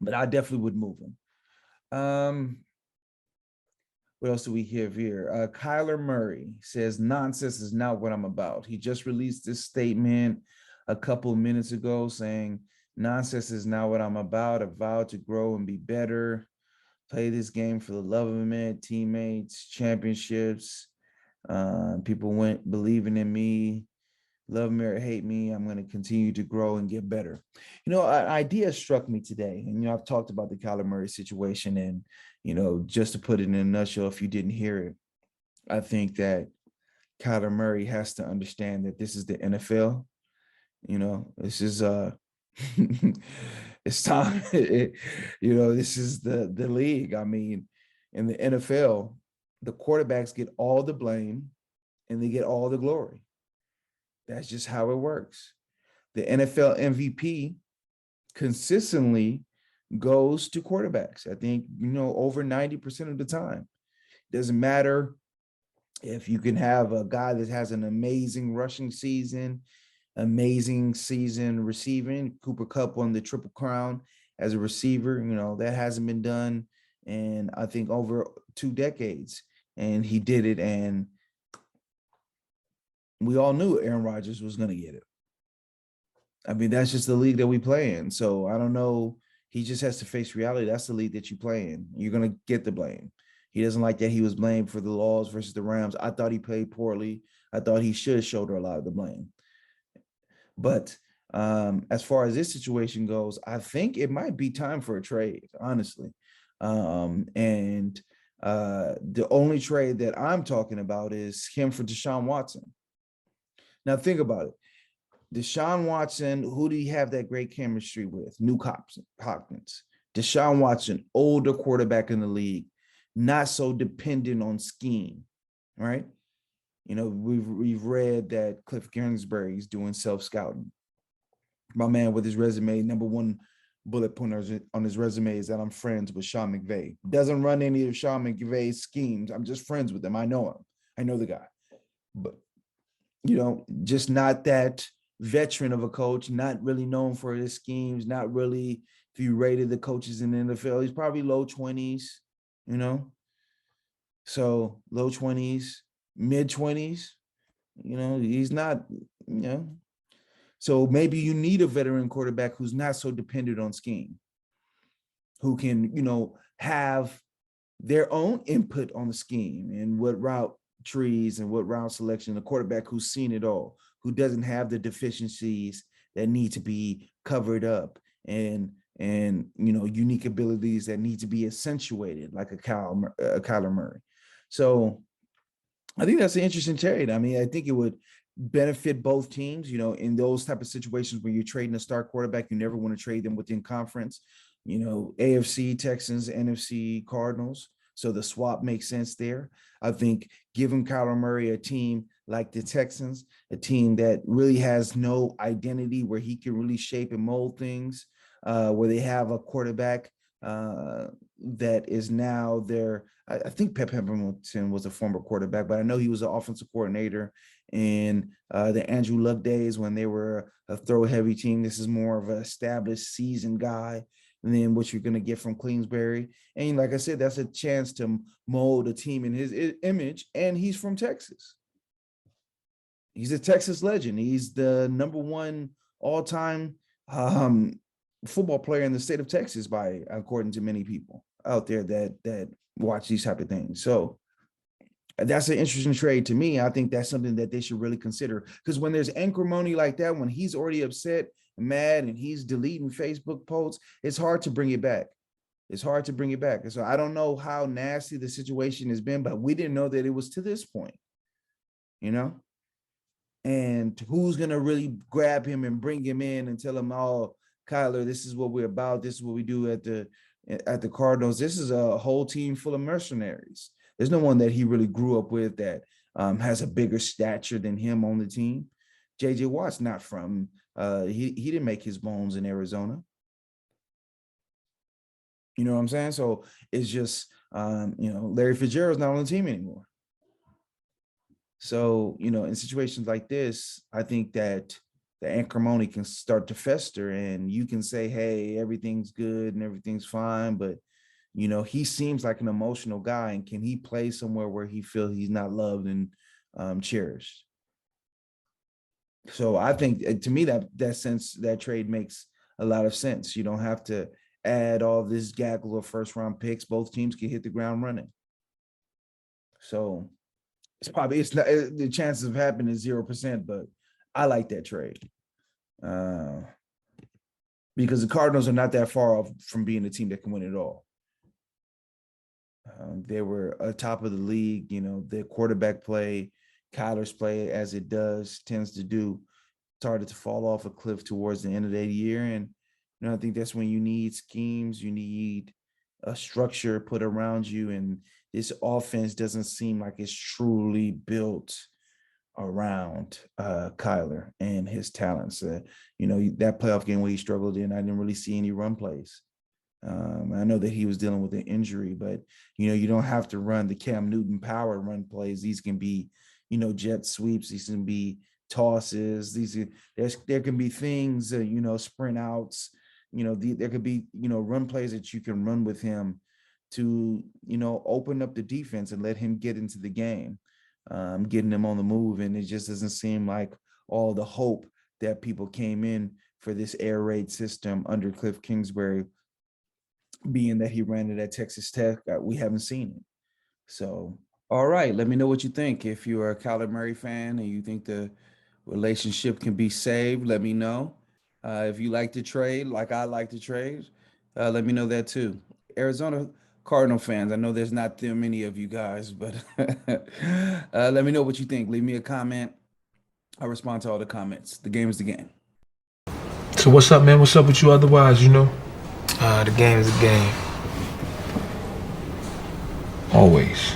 but I definitely would move him. What else do we have here? Kyler Murray says nonsense is not what I'm about. He just released this statement a couple of minutes ago saying nonsense is not what I'm about. I vow to grow and be better. Play this game for the love of it, teammates, championships. People went believing in me. Love me or hate me, I'm going to continue to grow and get better. An idea struck me today. And, I've talked about the Kyler Murray situation. And, just to put it in a nutshell, if you didn't hear it, I think that Kyler Murray has to understand that this is the NFL. This is, it's time. This is the league. I mean, in the NFL, the quarterbacks get all the blame and they get all the glory. That's just how it works. The NFL MVP consistently goes to quarterbacks. I think, over 90% of the time. It doesn't matter if you can have a guy that has an amazing rushing season, amazing season receiving. Cooper Kupp won the Triple Crown as a receiver. That hasn't been done in, I think, over 2 decades. And he did it. And we all knew Aaron Rodgers was going to get it. I mean, that's just the league that we play in. So I don't know. He just has to face reality. That's the league that you play in. You're going to get the blame. He doesn't like that he was blamed for the laws versus the Rams. I thought he played poorly. I thought he should shoulder a lot of the blame. But as far as this situation goes, I think it might be time for a trade, honestly. And the only trade that I'm talking about is him for Deshaun Watson. Now, think about it. Deshaun Watson, who do you have that great chemistry with? Nuke Hopkins. Deshaun Watson, older quarterback in the league, not so dependent on scheme, right? We've read that Cliff Kingsbury is doing self-scouting. My man with his resume, number one bullet point on his resume is that I'm friends with Sean McVay. Doesn't run any of Sean McVay's schemes. I'm just friends with him. I know him. I know the guy. But, just not that veteran of a coach, not really known for his schemes, not really, if you rated the coaches in the NFL, he's probably low 20s, so low 20s, mid 20s, he's not, so maybe you need a veteran quarterback who's not so dependent on scheme, who can, have their own input on the scheme and what route trees and what route selection, a quarterback who's seen it all, who doesn't have the deficiencies that need to be covered up and unique abilities that need to be accentuated, like a Kyler Murray. So I think that's an interesting trade. I mean, I think it would benefit both teams, in those type of situations where you're trading a star quarterback, you never want to trade them within conference, AFC Texans, NFC Cardinals. So the swap makes sense there. I think giving Kyler Murray a team like the Texans, a team that really has no identity, where he can really shape and mold things, where they have a quarterback that is now their, I think Pep Hamilton was a former quarterback, but I know he was an offensive coordinator in the Andrew Luck days when they were a throw-heavy team. This is more of an established, seasoned guy than what you're going to get from Kingsbury. And like I said, that's a chance to mold a team in his image, and he's from Texas. He's a Texas legend. He's the number one all-time football player in the state of Texas, according to many people out there that watch these type of things. So that's an interesting trade to me. I think that's something that they should really consider, because when there's acrimony like that, when he's already upset, mad, and he's deleting Facebook posts, it's hard to bring it back. It's hard to bring it back. And so I don't know how nasty the situation has been, but we didn't know that it was to this point, and who's going to really grab him and bring him in and tell him, oh, Kyler, this is what we're about. This is what we do at the Cardinals. This is a whole team full of mercenaries. There's no one that he really grew up with that has a bigger stature than him on the team. J.J. Watt's not from, he didn't make his bones in Arizona. You know what I'm saying? So it's just, Larry Fitzgerald's not on the team anymore. So, in situations like this, I think that the acrimony can start to fester, and you can say, hey, everything's good and everything's fine, but he seems like an emotional guy, and can he play somewhere where he feels he's not loved and cherished? So I think, to me, that trade makes a lot of sense. You don't have to add all this gaggle of first round picks. Both teams can hit the ground running. So it's not the chances of happening is 0%, but I like that trade because the Cardinals are not that far off from being a team that can win it all. They were atop of the league. Their quarterback play, Kyler's play, as it tends to do, started to fall off a cliff towards the end of that year. And I think that's when you need schemes, you need a structure put around you, and this offense doesn't seem like it's truly built around Kyler and his talents. That playoff game where he struggled in, I didn't really see any run plays. I know that he was dealing with an injury, but you don't have to run the Cam Newton power run plays. These can be, jet sweeps. These can be tosses. There can be things, sprint outs. There could be run plays that you can run with him to open up the defense and let him get into the game, getting them on the move. And it just doesn't seem like all the hope that people came in for this air raid system under Cliff Kingsbury, being that he ran it at Texas Tech. We haven't seen it. So, all right, let me know what you think. If you're a Kyler Murray fan and you think the relationship can be saved, let me know. If you like to trade, like I like to trade, let me know that too. Arizona Cardinal fans, I know there's not that many of you guys, but let me know what you think. Leave me a comment. I respond to all the comments. The game is the game. So what's up, man? What's up with you otherwise, The game is a game. Always.